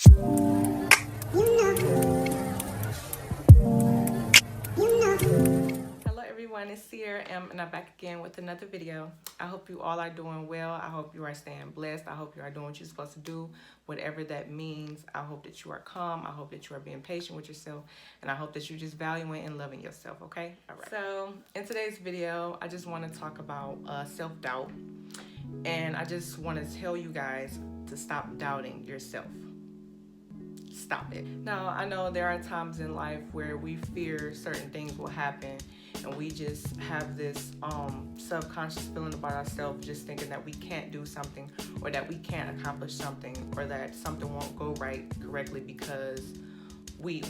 Hello everyone, it's Sierra and I'm back again with another video. I hope you all are doing well. I hope you are staying blessed. I hope you are doing what you're supposed to do, whatever that means. I hope that you are calm. I hope that you are being patient with yourself. And I hope that you're just valuing and loving yourself, okay? All right. So in today's video, I just want to talk about self-doubt. And I just want to tell you guys to stop doubting yourself. Stop it. Now, I know there are times in life where we fear certain things will happen and we just have this subconscious feeling about ourselves, just thinking that we can't do something or that we can't accomplish something or that something won't go right correctly because we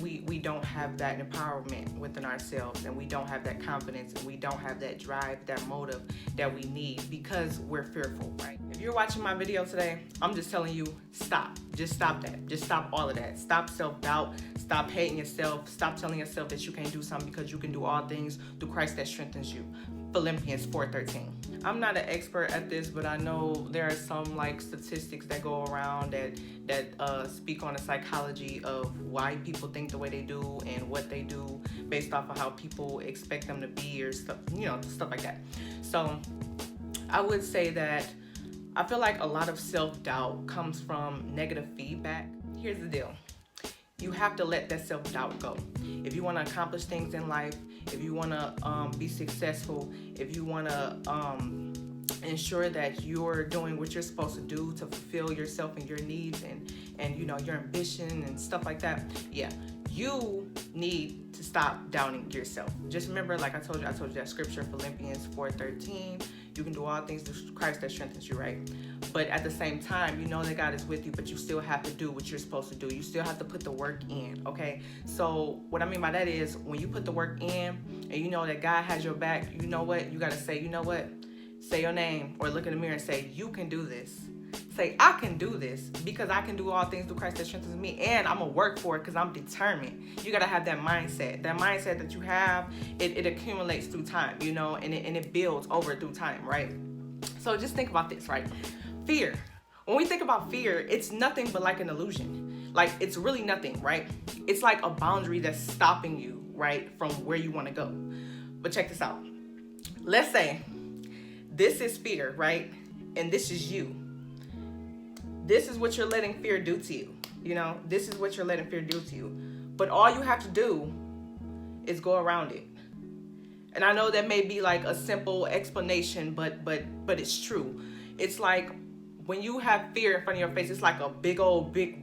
don't have that empowerment within ourselves, and we don't have that confidence, and we don't have that drive, that motive that we need because we're fearful, right? If you're watching my video today, I'm just telling you, stop. Just stop that. Just stop all of that. Stop self-doubt. Stop hating yourself. Stop telling yourself that you can't do something because you can do all things through Christ that strengthens you. Philippians 4:13. I'm not an expert at this, but I know there are some like statistics that go around that speak on the psychology of why people think the way they do and what they do based off of how people expect them to be or stuff, stuff like that. So I would say that I feel like a lot of self-doubt comes from negative feedback. Here's the deal. You have to let that self-doubt go. If you want to accomplish things in life, if you want to be successful, if you want to ensure that you're doing what you're supposed to do to fulfill yourself and your needs and your ambition and stuff like that, yeah, you need to stop doubting yourself. Just remember, like I told you that scripture, Philippians 4:13. You can do all things through Christ that strengthens you, right? But at the same time, you know that God is with you, but you still have to do what you're supposed to do. You still have to put the work in, okay? So what I mean by that is when you put the work in and you know that God has your back, you know what? You got to say, you know what? Say your name or look in the mirror and say, you can do this. Say, I can do this because I can do all things through Christ that strengthens me, and I'm going to work for it because I'm determined. You got to have that mindset. That mindset that you have, it accumulates through time, and it builds over through time, right? So just think about this, right? Fear. When we think about fear, it's nothing but like an illusion. Like, it's really nothing, right? It's like a boundary that's stopping you, right, from where you want to go. But check this out. Let's say this is fear, right? And this is you. This is what you're letting fear do to you. This is what you're letting fear do to you. But all you have to do is go around it. And I know that may be like a simple explanation, but it's true. It's like when you have fear in front of your face, it's like a big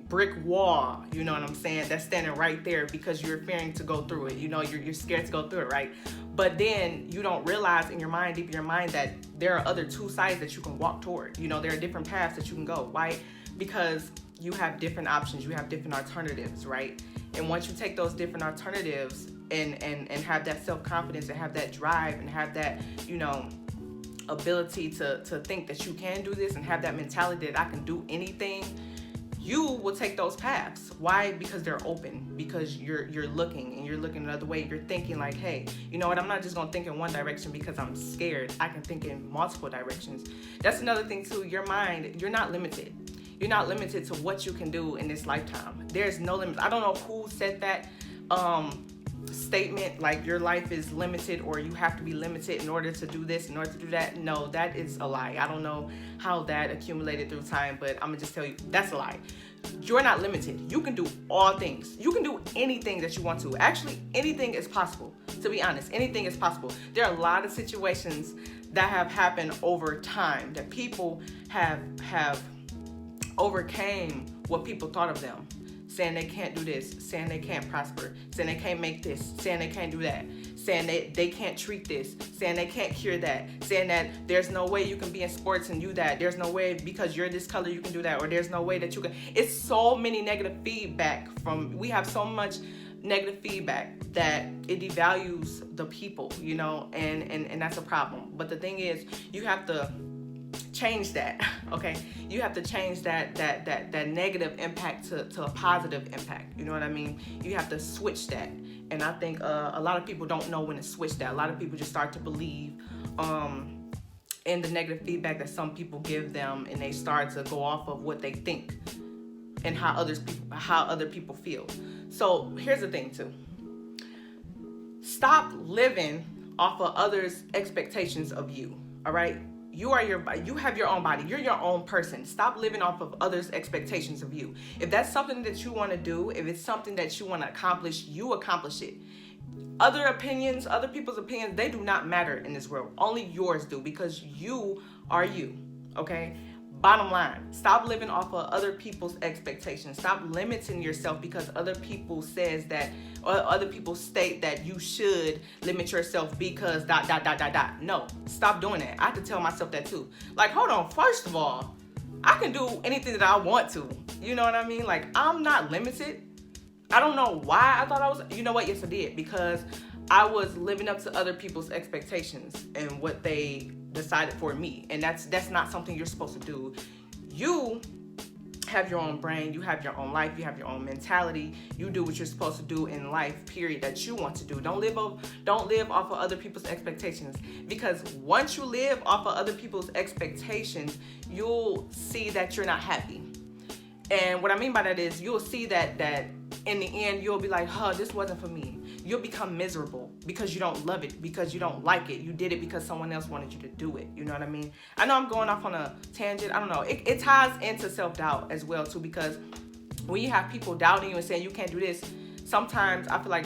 brick wall, you know what I'm saying, that's standing right there because you're fearing to go through it. You're scared to go through it, right? But then you don't realize in your mind, deep in your mind, that there are other two sides that you can walk toward. There are different paths that you can go. Why? Because you have different options, you have different alternatives, right? And once you take those different alternatives and have that self-confidence and have that drive and have that, ability to think that you can do this and have that mentality that I can do anything, you will take those paths. Why? Because they're open. Because you're looking and you're looking another way. You're thinking like, hey, you know what? I'm not just gonna think in one direction because I'm scared. I can think in multiple directions. That's another thing too. Your mind, you're not limited. You're not limited to what you can do in this lifetime. There's no limit. I don't know who said that statement, like your life is limited or you have to be limited in order to do this, in order to do that. No, that is a lie. I don't know how that accumulated through time, but I'm gonna just tell you that's a lie. You're not limited. You can do all things. You can do anything that you want to. Actually, anything is possible. To be honest, anything is possible. There are a lot of situations that have happened over time that people have overcame what people thought of them. Saying they can't do this, saying they can't prosper, saying they can't make this, saying they can't do that, saying they can't treat this, saying they can't cure that, saying that there's no way you can be in sports and do that, there's no way because you're this color you can do that, or there's no way that you can. It's so many negative feedback we have so much negative feedback that it devalues the people, and that's a problem. But the thing is, you have to change that, okay? You have to change that negative impact to a positive impact. You know what I mean? You have to switch that. And I think a lot of people don't know when to switch that. A lot of people just start to believe in the negative feedback that some people give them, and they start to go off of what they think. and how other people feel. So here's the thing too. Stop living off of others' expectations of you. All right? You have your own body. You're your own person. Stop living off of others' expectations of you. If that's something that you want to do, if it's something that you want to accomplish, you accomplish it. Other people's opinions, they do not matter in this world. Only yours do, because you are you. Okay? Bottom line, stop living off of other people's expectations. Stop limiting yourself because other people says that, or other people state that you should limit yourself because ... No, stop doing that. I have to tell myself that too. Like, hold on. First of all, I can do anything that I want to. You know what I mean? Like, I'm not limited. I don't know why I thought I was. You know what? Yes, I did. Because I was living up to other people's expectations and what they decided for me, and that's not something you're supposed to do. You have your own brain, you have your own life, you have your own mentality. You do what you're supposed to do in life, period, that you want to do. Don't live off of other people's expectations, because once you live off of other people's expectations, you'll see that you're not happy. And what I mean by that is, you'll see that in the end you'll be like, this wasn't for me. You'll become miserable because you don't love it, because you don't like it. You did it because someone else wanted you to do it. You know what I mean? I know I'm going off on a tangent. I don't know. It ties into self-doubt as well too, because when you have people doubting you and saying you can't do this, sometimes I feel like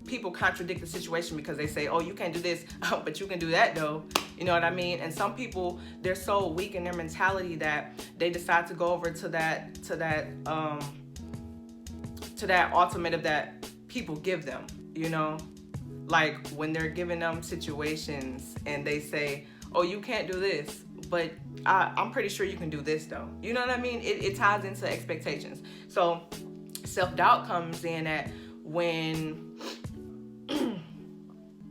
people contradict the situation because they say, oh, you can't do this, but you can do that though. You know what I mean? And some people, they're so weak in their mentality that they decide to go over to that ultimative that people give them. You know, like when they're giving them situations and they say, oh, you can't do this, but I'm pretty sure you can do this though. You know what I mean? It ties into expectations. So self-doubt comes in at when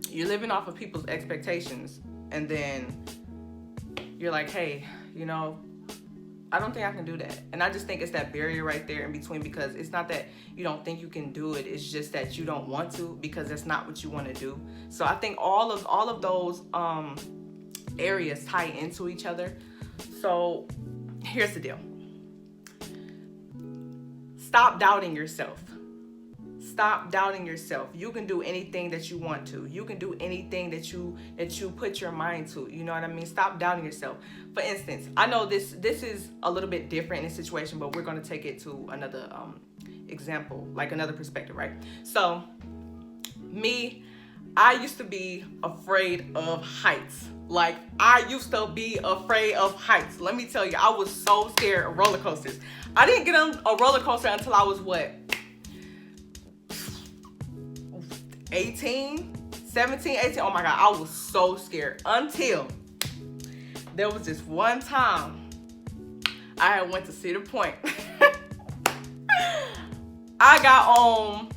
you're living off of people's expectations, and then you're like, hey, you know, I don't think I can do that. And I just think it's that barrier right there in between, because it's not that you don't think you can do it. It's just that you don't want to, because that's not what you want to do. So I think all of those areas tie into each other. So here's the deal. Stop doubting yourself. Stop doubting yourself. You can do anything that you want to. You can do anything that you put your mind to. You know what I mean? Stop doubting yourself. For instance, I know this is a little bit different in this situation, but we're going to take it to another example, like another perspective, right? So me, I used to be afraid of heights. Like, I used to be afraid of heights. Let me tell you, I was so scared of roller coasters. I didn't get on a roller coaster until I was 17, 18. Oh my God, I was so scared until there was this one time I went to Cedar Point. I got on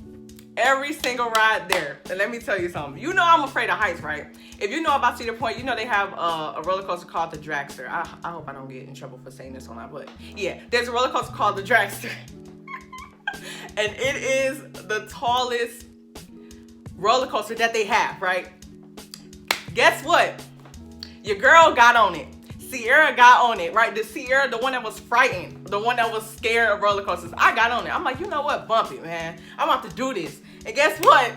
every single ride there. And let me tell you something. You know I'm afraid of heights, right? If you know about Cedar Point, you know they have a roller coaster called the Dragster. I hope I don't get in trouble for saying this or not, but yeah, there's a roller coaster called the Dragster. And it is the tallest roller coaster that they have, right? Guess what? Your girl got on it. Sierra got on it, right? The Sierra, the one that was frightened, the one that was scared of roller coasters. I got on it. I'm like, you know what? Bump it, man. I'm about to do this. And guess what?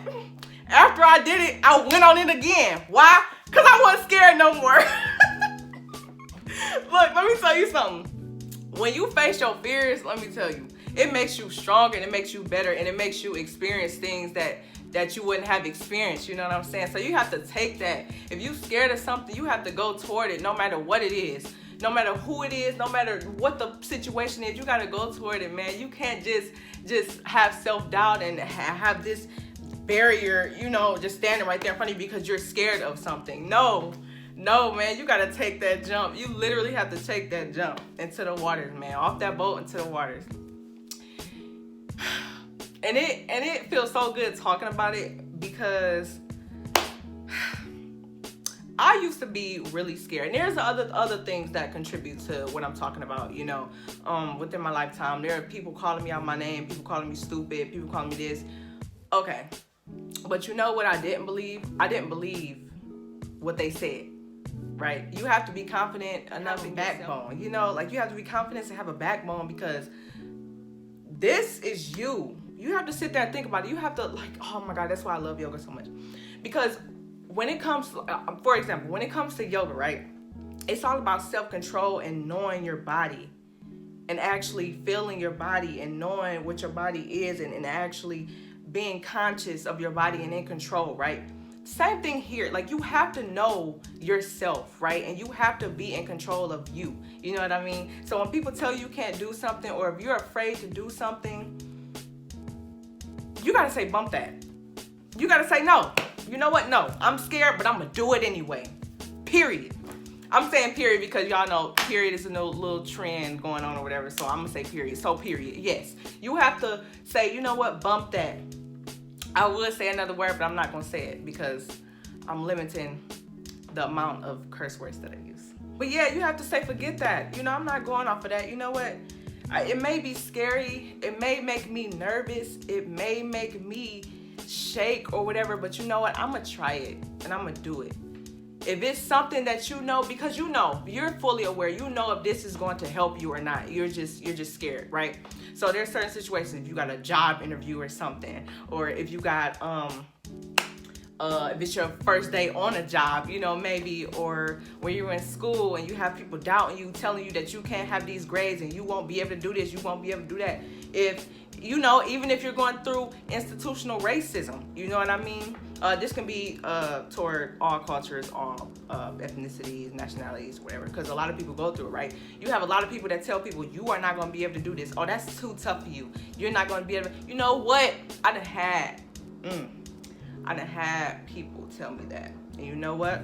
After I did it, I went on it again. Why? Because I wasn't scared no more. Look, let me tell you something. When you face your fears, let me tell you, it makes you stronger and it makes you better and it makes you experience things that you wouldn't have experienced. You know what I'm saying? So you have to take that. If you're scared of something, you have to go toward it no matter what it is. No matter who it is, no matter what the situation is, you got to go toward it, man. You can't just have self-doubt and have this barrier, you know, just standing right there in front of you because you're scared of something. No, man, you got to take that jump. You literally have to take that jump into the waters, man. Off that boat into the waters. And it feels so good talking about it, because I used to be really scared. And there's other things that contribute to what I'm talking about, you know, within my lifetime. There are people calling me out my name, people calling me stupid, people calling me this. Okay. But you know what I didn't believe? I didn't believe what they said, right? You have to be confident enough in backbone, you know, like you have to be confident to have a backbone, because this is you. You have to sit there and think about it. You have to, like, oh my God, that's why I love yoga so much. Because when it comes, for example, when it comes to yoga, right? It's all about self-control and knowing your body and actually feeling your body and knowing what your body is and actually being conscious of your body and in control, right? Same thing here. Like, you have to know yourself, right? And you have to be in control of you. You know what I mean? So when people tell you can't do something, or if you're afraid to do something, you got to say, bump that. You got to say, no. You know what? No, I'm scared, but I'm going to do it anyway. Period. I'm saying period because y'all know period is a little trend going on or whatever. So I'm going to say period. So period. Yes. You have to say, you know what? Bump that. I would say another word, but I'm not going to say it because I'm limiting the amount of curse words that I use. But yeah, you have to say, forget that. You know, I'm not going off of that. You know what? It may be scary. It may make me nervous. It may make me shake or whatever, but you know what? I'm going to try it and I'm going to do it. If it's something that you know, because you know, you're fully aware, you know if this is going to help you or not. You're just scared, right? So there's certain situations, if you got a job interview or something, or if you got, if it's your first day on a job, you know, maybe, or when you're in school and you have people doubting you, telling you that you can't have these grades and you won't be able to do this, you won't be able to do that. If, you know, even if you're going through institutional racism, you know what I mean? This can be toward all cultures, all ethnicities, nationalities, whatever, because a lot of people go through it, right? You have a lot of people that tell people, you are not going to be able to do this. Oh, that's too tough for you. You're not going to be able to, you know what? I done had people tell me that. And you know what?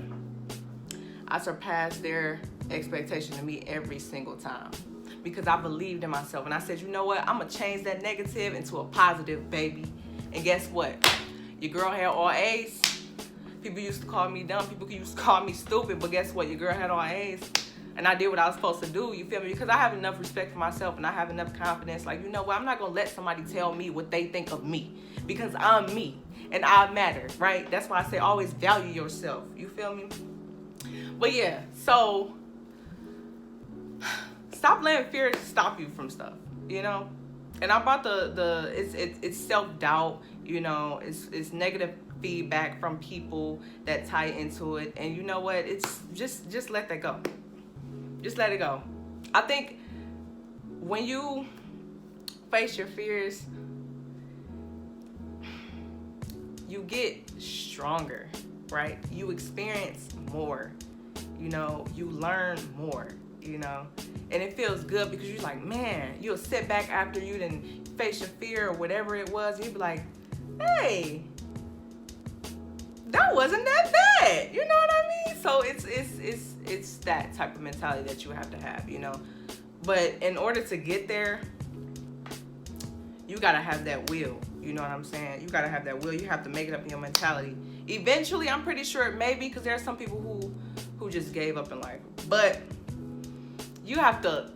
I surpassed their expectation of me every single time. Because I believed in myself. And I said, you know what? I'm going to change that negative into a positive, baby. And guess what? Your girl had all A's. People used to call me dumb. People used to call me stupid. But guess what? Your girl had all A's. And I did what I was supposed to do. You feel me? Because I have enough respect for myself and I have enough confidence. Like, you know what? I'm not going to let somebody tell me what they think of me. Because I'm me. And I matter, right? That's why I say always value yourself. You feel me? But yeah, so stop letting fear stop you from stuff, you know? And I brought it's self-doubt, you know, it's negative feedback from people that tie into it. And you know what? It's just let that go. Just let it go. I think when you face your fears, you get stronger, right? You experience more, you know, you learn more, you know, and it feels good because you're like, man, you'll sit back after you then face your fear or whatever it was, and you'll be like, hey, that wasn't that bad, you know what I mean? So it's that type of mentality that you have to have, you know. But in order to get there, you gotta have that will. You know what I'm saying? You gotta have that will. You have to make it up in your mentality. Eventually, I'm pretty sure it may be, because there are some people who just gave up in life. But you have to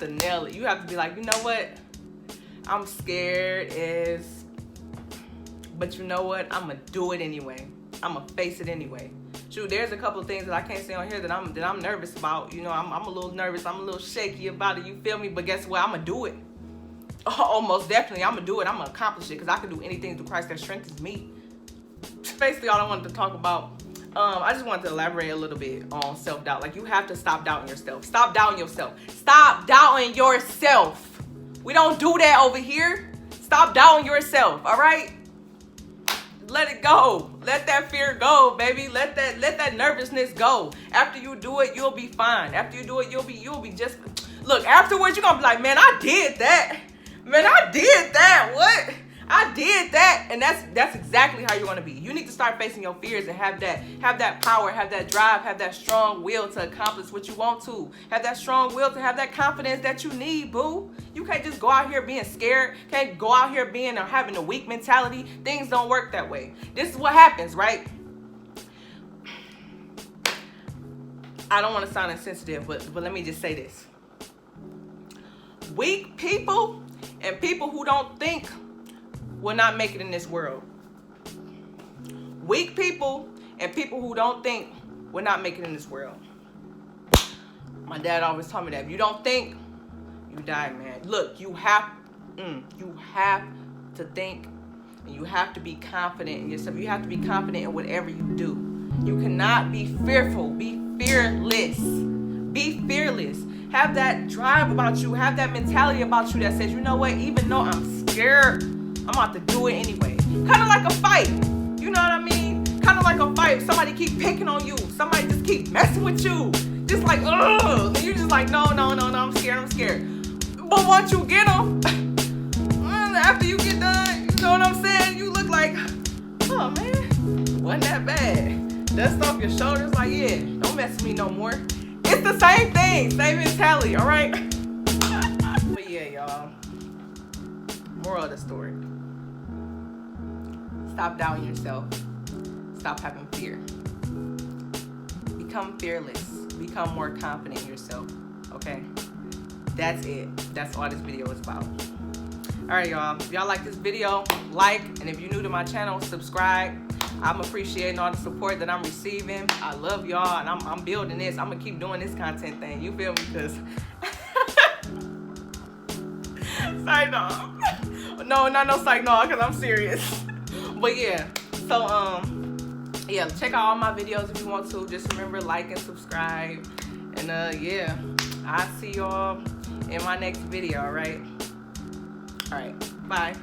nail it. You have to be like, you know what? I'm scared but you know what? I'm gonna do it anyway. I'm gonna face it anyway. Shoot, there's a couple of things that I can't say on here that I'm nervous about. You know, I'm a little nervous. I'm a little shaky about it. You feel me? But guess what? I'm gonna do it. Oh, most definitely, I'm gonna do it. I'm gonna accomplish it because I can do anything through Christ that strengthens me. Basically, all I wanted to talk about. I just wanted to elaborate a little bit on self-doubt. Like, you have to stop doubting yourself. Stop doubting yourself. Stop doubting yourself. We don't do that over here. Stop doubting yourself. All right. Let it go. Let that fear go, baby. Let that nervousness go. After you do it, you'll be fine. After you do it, you'll be just. Look, afterwards, you're gonna be like, man, I did that. Man, I did that. What? I did that. And that's exactly how you're going to be. You need to start facing your fears and have that power, have that drive, have that strong will to accomplish what you want to. Have that strong will to have that confidence that you need, boo. You can't just go out here being scared. Can't go out here being or having a weak mentality. Things don't work that way. This is what happens, right? I don't want to sound insensitive, but let me just say this. Weak people and people who don't think will not make it in this world. Weak people and people who don't think will not make it in this world. My dad always told me that. If you don't think, you die, man. Look, you have You have to think, and you have to be confident in yourself. You have to be confident in whatever you do. You cannot be fearful. Be fearless. Be fearless. Have that drive about you. Have that mentality about you that says, you know what, even though I'm scared, I'm about to do it anyway. Kind of like a fight. You know what I mean? Kind of like a fight. Somebody keep picking on you. Somebody just keep messing with you. Just like, ugh. And you're just like, no, I'm scared. But once you get them, after you get done, you know what I'm saying? You look like, oh man, wasn't that bad. Dust off your shoulders, like, yeah, don't mess with me no more. It's the same thing, same mentality, all right? But yeah, y'all. Moral of the story. Stop doubting yourself. Stop having fear. Become fearless. Become more confident in yourself, okay? That's it. That's all this video is about. All right, y'all. If y'all like this video, like, and if you're new to my channel, subscribe. I'm appreciating all the support that I'm receiving. I love y'all, and I'm building this. I'm gonna keep doing this content thing. You feel me? Because psych no. No, not no psych no, because I'm serious. But yeah, so yeah, check out all my videos if you want to. Just remember, like and subscribe. And yeah, I'll see y'all in my next video. All right, bye.